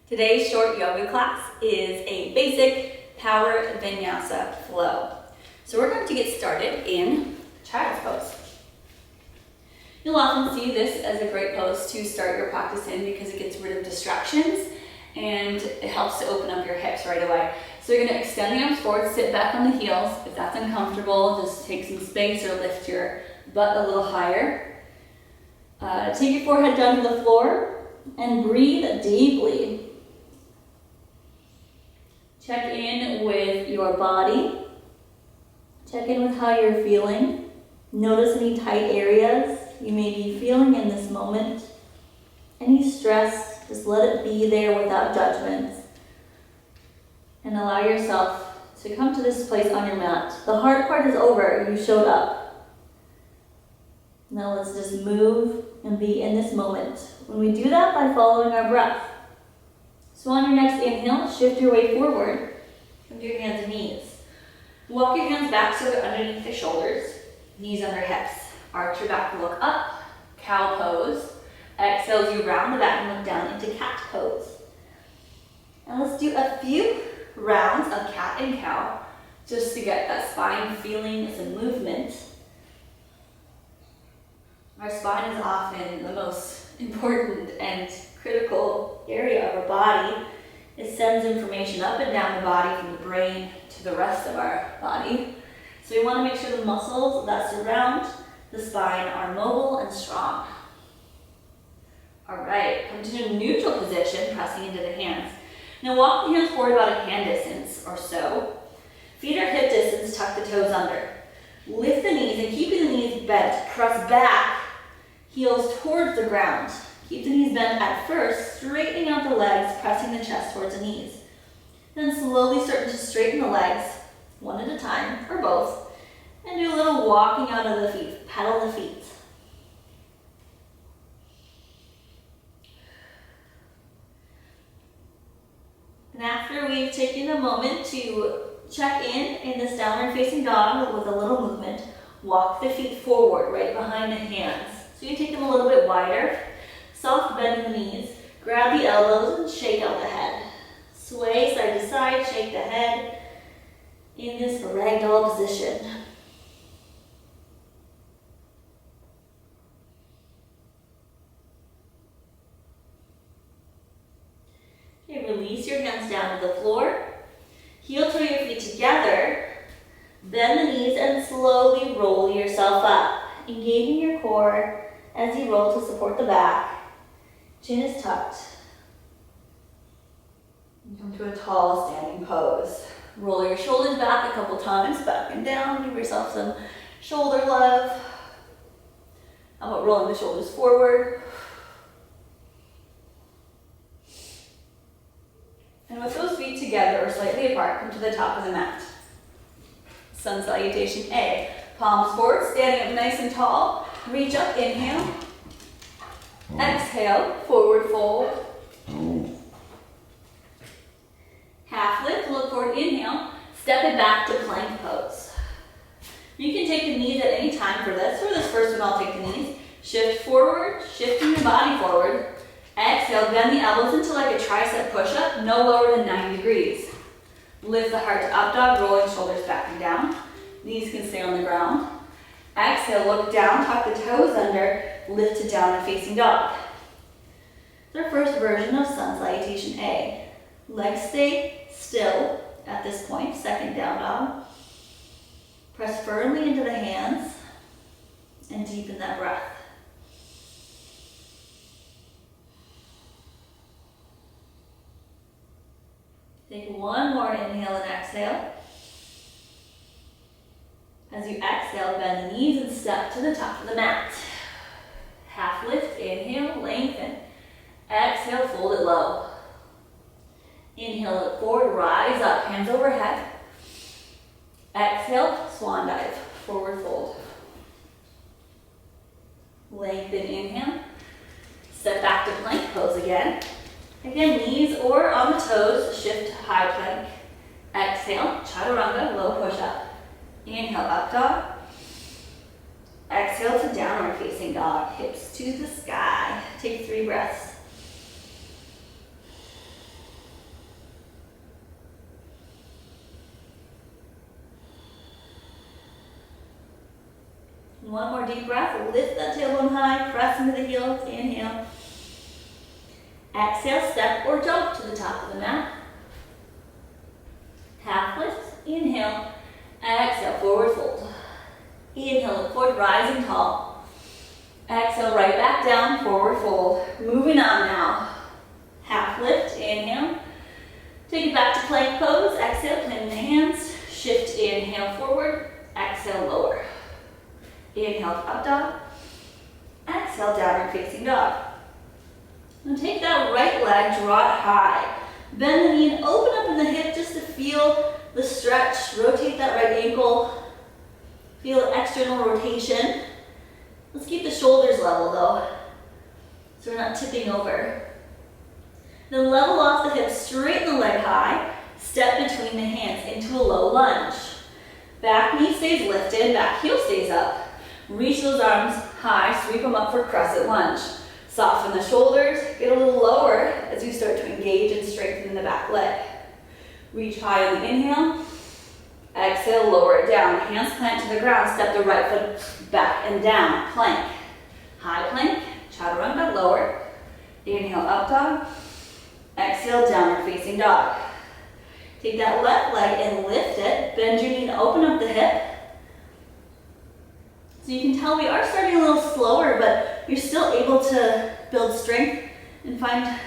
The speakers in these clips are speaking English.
Today's short yoga class is a basic power vinyasa flow. So we're going to get started in child's pose. You'll often see this as a great pose to start your practice in because it gets rid of distractions and it helps to open up your hips right away. So you're going to extend the arms forward, sit back on the heels. If that's uncomfortable, just take some space or lift your butt a little higher. Take your forehead down to the floor and breathe deeply. Check in with your body. Check in with how you're feeling. Notice any tight areas you may be feeling in this moment. Any stress, just let it be there without judgments. And allow yourself to come to this place on your mat. The hard part is over, you showed up. Now let's just move and be in this moment. When we do that by following our breath. So on your next inhale, shift your weight forward. Come to your hands and knees. Walk your hands back so they're underneath the shoulders. Knees under hips. Arch your back, look up. Cow pose. Exhale as you round the back and look down into cat pose. And let's do a few rounds of cat and cow just to get that spine feeling some movement. Our spine is often the most important and critical area of our body. It sends information up and down the body from the brain to the rest of our body. So we want to make sure the muscles that surround the spine are mobile and strong. All right, come to a neutral position, pressing into the hands. Now walk the hands forward about a hand distance or so. Feet are hip distance, tuck the toes under. Lift the knees and keeping the knees bent, press back, heels towards the ground. Keep the knees bent at first, straightening out the legs, pressing the chest towards the knees. Then slowly start to straighten the legs, one at a time, or both, and do a little walking out of the feet, pedal the feet. And after we've taken a moment to check in this downward facing dog with a little movement, walk the feet forward, right behind the hands. So you take them a little bit wider. Soft bend in the knees, grab the elbows and shake out the head. Sway side to side, shake the head in this ragdoll position. Okay, release your hands down to the floor. Heel toe your feet together. Bend the knees and slowly roll yourself up, engaging your core as you roll to support the back. Chin is tucked. Come to a tall standing pose. Roll your shoulders back a couple times, back and down. Give yourself some shoulder love. How about rolling the shoulders forward? And with those feet together or slightly apart, come to the top of the mat. Sun salutation A. Palms forward, standing up nice and tall. Reach up, inhale. Exhale, forward fold. Half lift, look forward, inhale. Step it back to plank pose. You can take the knees at any time for this. For this first one, I'll take the knees. Shift forward, shifting your body forward. Exhale, bend the elbows into like a tricep push-up, no lower than 90 degrees. Lift the heart to up dog, rolling shoulders back and down. Knees can stay on the ground. Exhale, look down, tuck the toes under, lift to downward facing dog. It's our first version of sun salutation A. Legs stay still at this point, second down dog. Press firmly into the hands and deepen that breath. Take one more inhale and exhale. As you exhale, bend the knees and step to the top of the mat. Half lift, inhale, lengthen. Exhale, fold it low. Inhale, look forward, rise up, hands overhead. Exhale, swan dive, forward fold. Lengthen, inhale. Step back to plank pose again. Again, knees or on the toes, shift to high plank. Exhale, chaturanga, low push up. Inhale, up dog. Exhale to downward facing dog, hips to the sky. Take 3 breaths. One more deep breath. Lift that tailbone high, press into the heels, inhale. Exhale, step or jump to the top of the mat. Half lift, inhale. Exhale, forward fold. Inhale, look forward, rising tall. Exhale, right back down, forward fold. Moving on now. Half lift, inhale. Take it back to plank pose. Exhale, plant the hands. Shift, inhale, forward. Exhale, lower. Inhale, up dog. Exhale, downward facing dog. Now take that right leg, draw it high. Bend the knee and open up in the hip just to feel the stretch. Rotate that right ankle. Feel external rotation. Let's keep the shoulders level though, so we're not tipping over. Then level off the hips, straighten the leg high, step between the hands into a low lunge. Back knee stays lifted, back heel stays up. Reach those arms high, sweep them up for crescent lunge. Soften the shoulders, get a little lower as you start to engage and strengthen the back leg. Reach high on the inhale. Exhale, lower it down. Hands plant to the ground, step the right foot back and down. Plank. High plank, chaturanga, lower. Inhale, up dog. Exhale, downward facing dog. Take that left leg and lift it. Bend your knee and open up the hip. So you can tell we are starting a little slower, but you're still able to build strength and find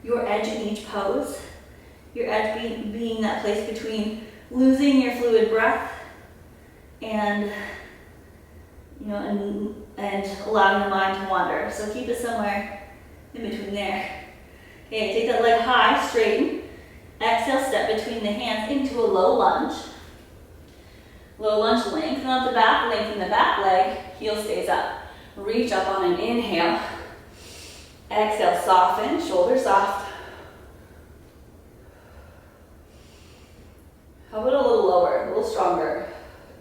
your edge in each pose. Your edge being that place between losing your fluid breath and and allowing the mind to wander. So keep it somewhere in between there. Okay, take that leg high, straighten. Exhale, step between the hands into a low lunge. Low lunge, lengthen out the back, lengthen the back leg, heel stays up. Reach up on an inhale. Exhale, soften, shoulder soft. How about a little lower, a little stronger?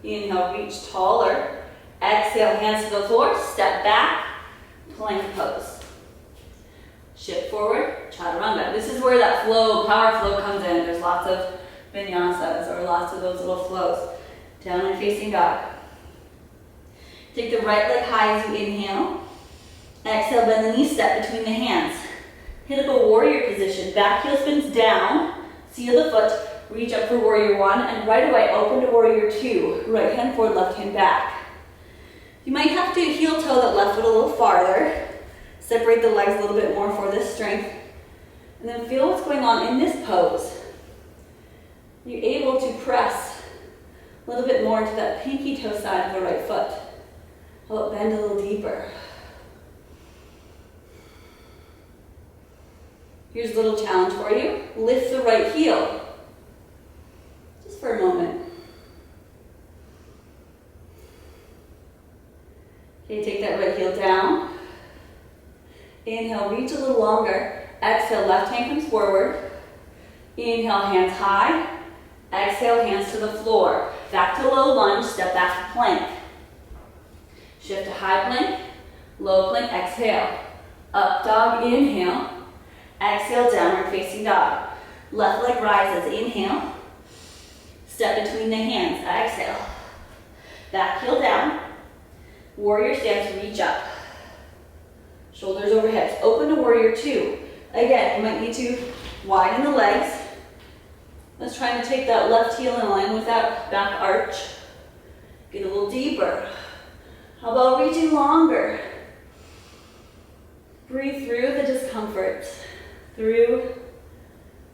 Inhale, reach taller. Exhale, hands to the floor, step back, plank pose. Shift forward, chaturanga. This is where that flow, power flow comes in. There's lots of vinyasas or lots of those little flows. Downward facing dog. Take the right leg high as you inhale. Exhale, bend the knee, step between the hands. Hit up a warrior position. Back heel spins down. Seal the foot. Reach up for warrior one. And right away, open to warrior two. Right hand forward, left hand back. You might have to heel toe that left foot a little farther. Separate the legs a little bit more for this strength. And then feel what's going on in this pose. You're able to press a little bit more into that pinky toe side of the right foot. How about bend a little deeper? Here's a little challenge for you. Lift the right heel. Just for a moment. Okay, take that right heel down. Inhale, reach a little longer. Exhale, left hand comes forward. Inhale, hands high. Exhale, hands to the floor. Back to low lunge, step back to plank. Shift to high plank, low plank, exhale. Up dog, inhale. Exhale, downward facing dog. Left leg rises, inhale. Step between the hands, exhale. Back heel down. Warrior stance, reach up. Shoulders over hips. Open to warrior two. Again, you might need to widen the legs. Let's try to take that left heel in line with that back arch. Get a little deeper. How about reaching longer? Breathe through the discomfort, through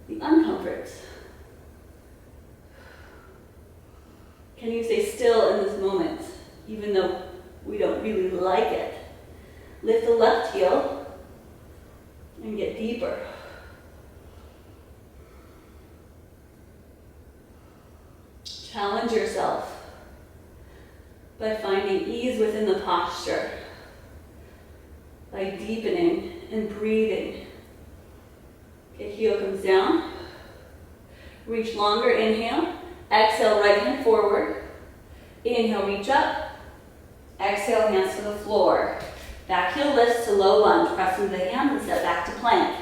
the uncomfort. Can you stay still in this moment, even though we don't really like it? Lift the left heel and get deeper. Challenge yourself by finding ease within the posture, by deepening and breathing. Okay, heel comes down. Reach longer, inhale. Exhale, right hand forward. Inhale, reach up. Exhale, hands to the floor. Back heel lifts to low lunge. Press into the hands and step back to plank.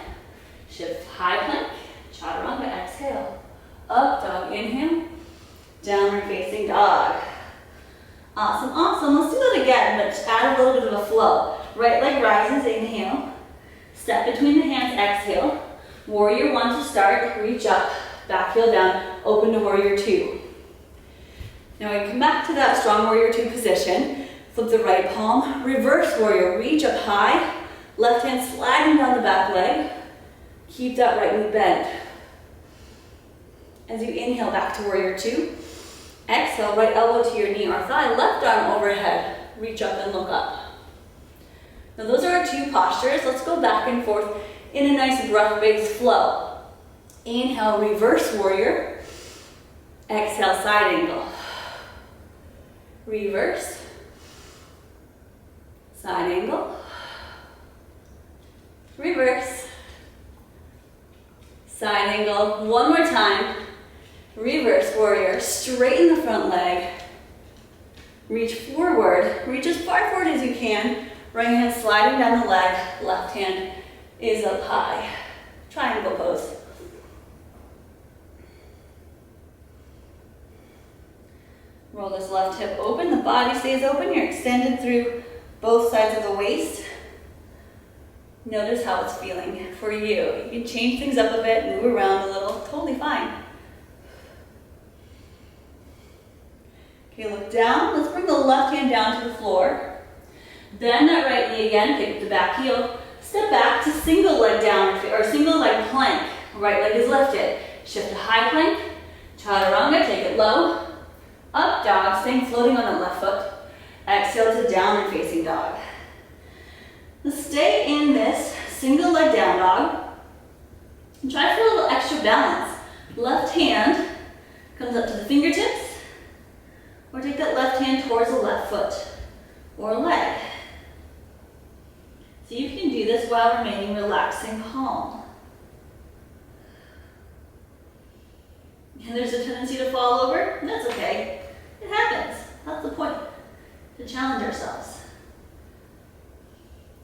Shift high plank. Chaturanga, exhale. Up dog, inhale. Downward facing dog. Awesome, awesome. Let's do that again, but just add a little bit of a flow. Right leg rises, inhale. Step between the hands, exhale. Warrior one to start, reach up, back heel down, open to warrior two. Now we come back to that strong warrior two position. Flip the right palm, reverse warrior, reach up high, left hand sliding down the back leg. Keep that right knee bent. As you inhale back to warrior two, exhale, right elbow to your knee or thigh, left arm overhead, reach up and look up. Now those are our two postures. Let's go back and forth in a nice breath-based flow. Inhale, reverse warrior. Exhale, side angle. Reverse. Side angle. Reverse. Side angle. One more time. Reverse warrior. Straighten the front leg. Reach forward. Reach as far forward as you can. Right hand sliding down the leg. Left hand is up high. Triangle pose. Roll this left hip open. The body stays open. You're extended through both sides of the waist. Notice how it's feeling for you. You can change things up a bit, move around a little. Totally fine. Okay, look down. Let's bring the left hand down to the floor. Bend that right knee again. Pick up the back heel. Step back to single leg down or single leg plank. Right leg is lifted. Shift to high plank. Chaturanga. Take it low. Up dog, staying floating on the left foot. Exhale to downward facing dog. Now stay in this single leg down dog. And try for a little extra balance. Left hand comes up to the fingertips. Or take that left hand towards the left foot or leg. See if you can do this while remaining relaxed and calm. And there's a tendency to fall over. That's okay. It happens. That's the point. To challenge ourselves.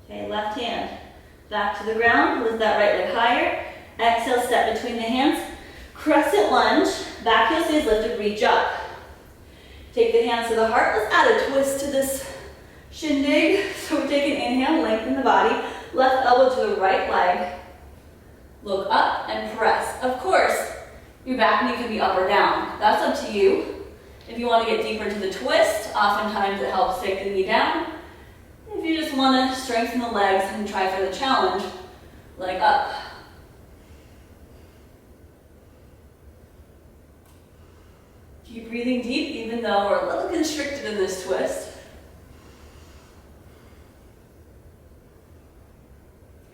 Okay, left hand back to the ground. Lift that right leg higher. Exhale, step between the hands. Crescent lunge. Back heel stays lifted. Reach up. Take the hands to the heart. Let's add a twist to this shindig. So we take an inhale, lengthen the body. Left elbow to the right leg. Look up and press. Of course, your back knee can be up or down. That's up to you. If you want to get deeper into the twist, oftentimes it helps take the knee down. If you just want to strengthen the legs and try for the challenge, leg up. Keep breathing deep even though we're a little constricted in this twist.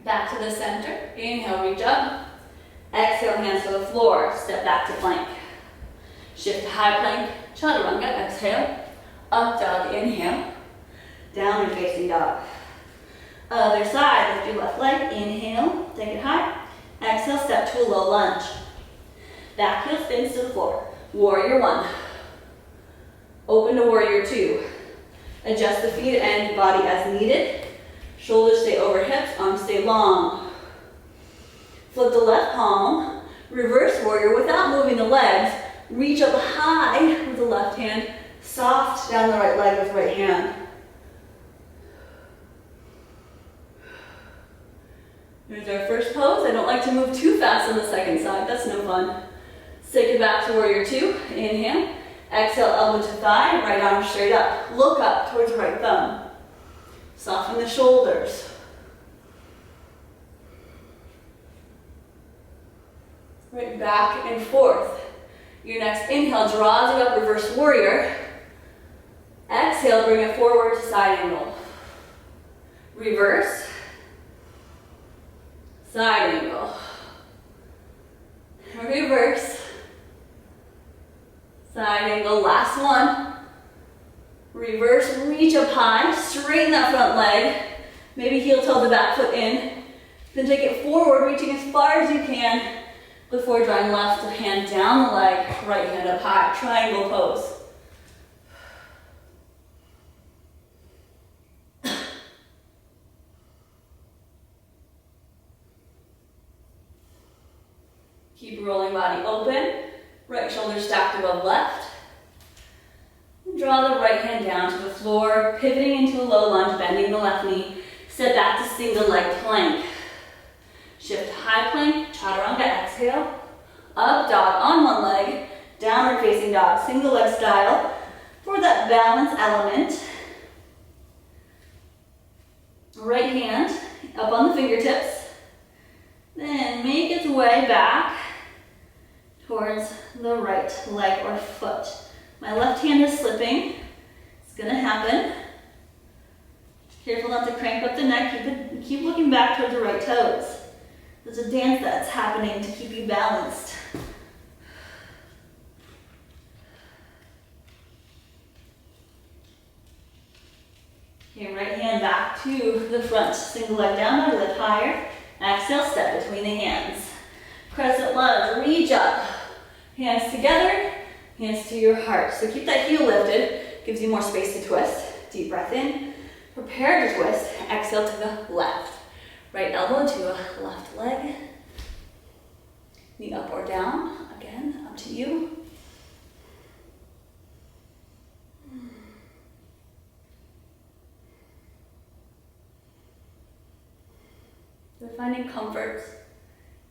Back to the center. Inhale, reach up. Exhale, hands to the floor. Step back to plank. Shift to high plank. Chaturanga, exhale. Up dog, inhale. Downward facing dog. Other side, lift your left leg. Inhale, take it high. Exhale, step to a low lunge. Back heel spins to the floor. Warrior one. Open to warrior two. Adjust the feet and body as needed. Shoulders stay over hips, arms stay long. Flip the left palm. Reverse warrior without moving the legs. Reach up high with the left hand. Soft down the right leg with right hand. Here's our first pose. I don't like to move too fast on the second side. That's no fun. Take it back to warrior two. Inhale. Exhale, elbow to thigh. Right arm straight up. Look up towards the right thumb. Soften the shoulders. Right back and forth. Your next inhale draws it up, reverse warrior. Exhale, bring it forward to side angle. Reverse. Side angle. Reverse. Side angle, last one. Reverse, reach up high, straighten that front leg. Maybe heel toe the back foot in. Then take it forward, reaching as far as you can before drawing left hand down the leg, right hand up high, triangle pose. Keep rolling body open, right shoulder stacked above left. Draw the right hand down to the floor, pivoting into a low lunge, bending the left knee. Step back to single leg plank. Shift high plank, chaturanga, exhale. Up dog on one leg, downward facing dog, single leg style. For that balance element, right hand up on the fingertips, then make its way back towards the right leg or foot. My left hand is slipping. It's gonna happen. Careful not to crank up the neck. Keep looking back towards the right toes. There's a dance that's happening to keep you balanced. Okay, right hand back to the front. Single leg down, dog, lift higher. Exhale, step between the hands. Crescent lunge, reach up. Hands together, hands to your heart. So keep that heel lifted, gives you more space to twist. Deep breath in, prepare to twist. Exhale to the left. Right elbow to a left leg. Knee up or down, again, up to you. We're finding comfort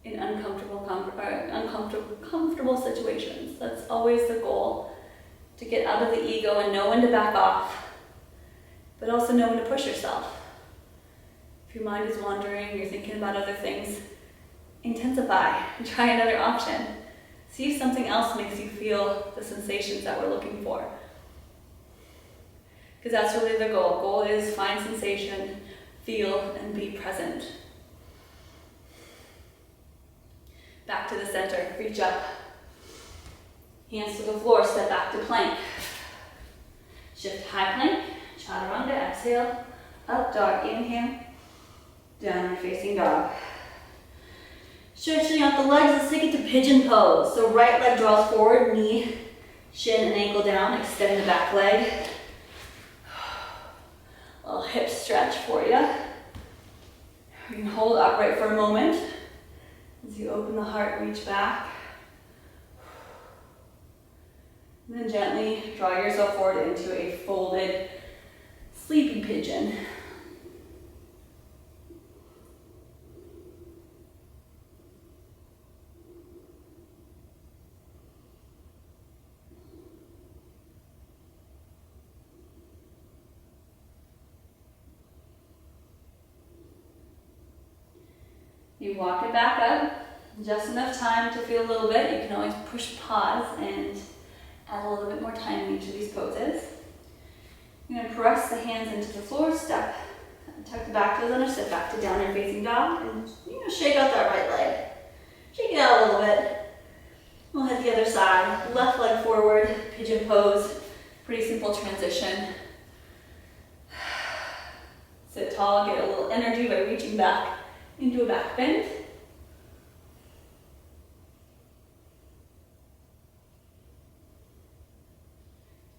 in uncomfortable situations. That's always the goal, to get out of the ego and know when to back off, but also know when to push yourself. If your mind is wandering, you're thinking about other things, intensify and try another option. See if something else makes you feel the sensations that we're looking for. Because that's really the goal. Goal is find sensation, feel, and be present. Back to the center, reach up. Hands to the floor, step back to plank. Shift high plank, chaturanga, exhale. Up dog, inhale. Downward facing dog. Stretching out the legs, let's take it to pigeon pose. So right leg draws forward, knee, shin and ankle down, extend the back leg. A little hip stretch for you. You can hold upright for a moment. As you open the heart, reach back. And then gently draw yourself forward into a folded sleepy pigeon. You walk it back up, just enough time to feel a little bit. You can always push pause and add a little bit more time in each of these poses. You're going to press the hands into the floor, step, tuck the back toes under, step back to downward facing dog, and you're going to shake out that right leg. Shake it out a little bit. We'll hit the other side. Left leg forward, pigeon pose. Pretty simple transition. Sit tall, get a little energy by reaching back into a back bend.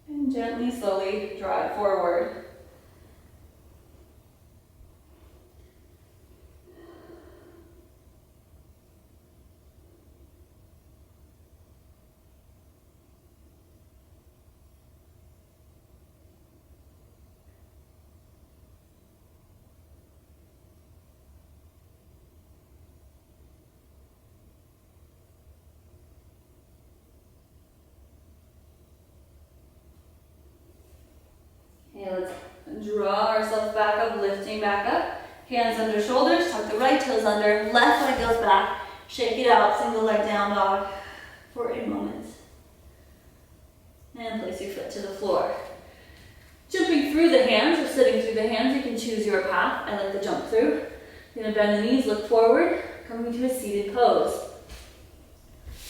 And gently, slowly draw it forward. Okay, let's draw ourselves back up, lifting back up. Hands under shoulders, tuck the right toes under, left leg goes back, shake it out, single leg down dog for a moment. And place your foot to the floor. Jumping through the hands or sitting through the hands, you can choose your path. I like to jump through. You're going to bend the knees, look forward, coming to a seated pose.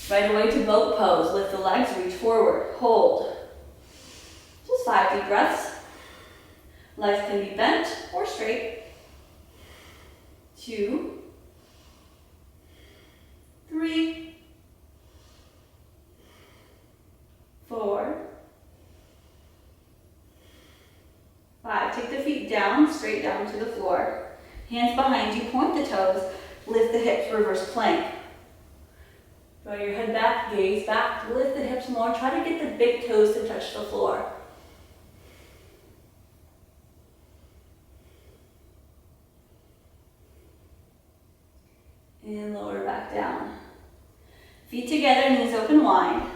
Right away to boat pose. Lift the legs, reach forward, hold. Just 5 deep breaths. Legs can be bent or straight. 2, 3, 4, 5. Take the feet down, straight down to the floor. Hands behind you, point the toes, lift the hips, reverse plank. Draw your head back, gaze back, lift the hips more. Try to get the big toes to touch the floor. And lower back down. Feet together, knees open wide.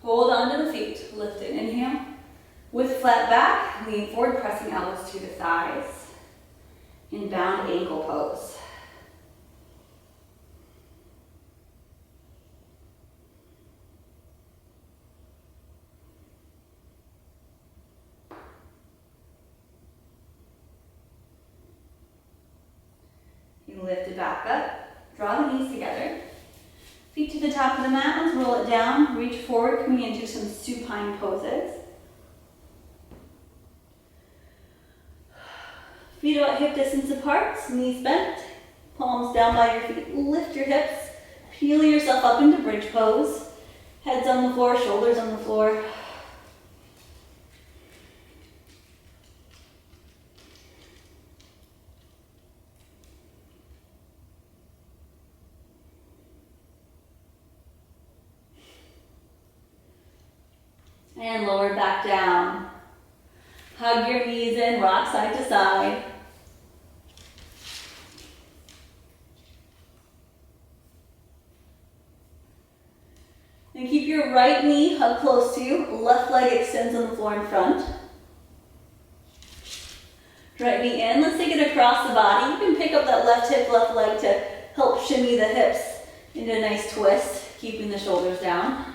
Hold onto the feet, lift it, inhale. With flat back, lean forward, pressing elbows to the thighs. In bound ankle pose. You lift it back up, draw the knees together. Feet to the top of the mat, let's roll it down, reach forward, coming into some supine poses. Feet about hip distance apart, knees bent, palms down by your feet, lift your hips, peel yourself up into bridge pose. Heads on the floor, shoulders on the floor. And lower back down. Hug your knees in, rock side to side. And keep your right knee hugged close to you. Left leg extends on the floor in front. Right knee in. Let's take it across the body. You can pick up that left hip, left leg to help shimmy the hips into a nice twist, keeping the shoulders down.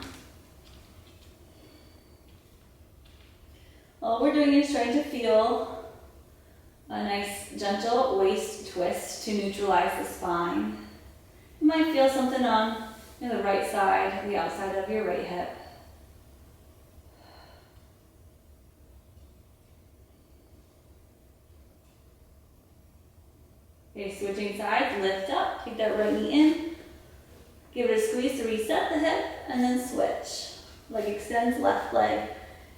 All we're doing is trying to feel a nice gentle waist twist to neutralize the spine. You might feel something on the right side, the outside of your right hip. Okay, switching sides, lift up, take that right knee in, give it a squeeze to reset the hip, and then switch. Leg extends, left leg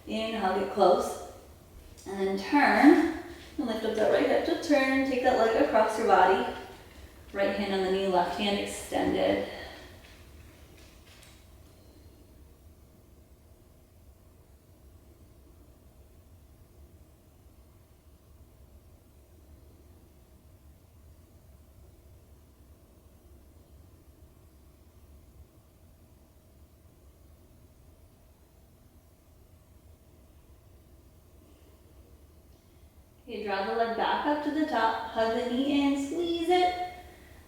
in, hug it close, and then turn, and lift up that right hip to turn, take that leg across your body, right hand on the knee, left hand extended. Okay, draw the leg back up to the top, hug the knee in, squeeze it,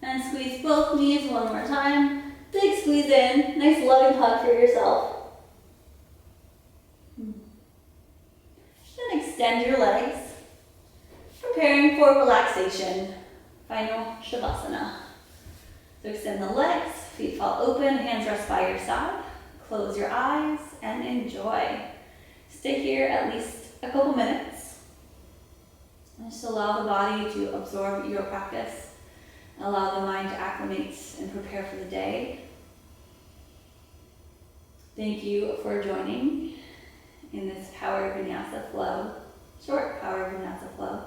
and squeeze both knees one more time. Big squeeze in, nice loving hug for yourself. Then extend your legs, preparing for relaxation, final Shavasana. So extend the legs, feet fall open, hands rest by your side, close your eyes, and enjoy. Stay here at least a couple minutes. Just allow the body to absorb your practice. Allow the mind to acclimate and prepare for the day. Thank you for joining in this Power Vinyasa flow, short Power Vinyasa flow.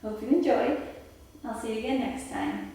Hope you enjoyed. I'll see you again next time.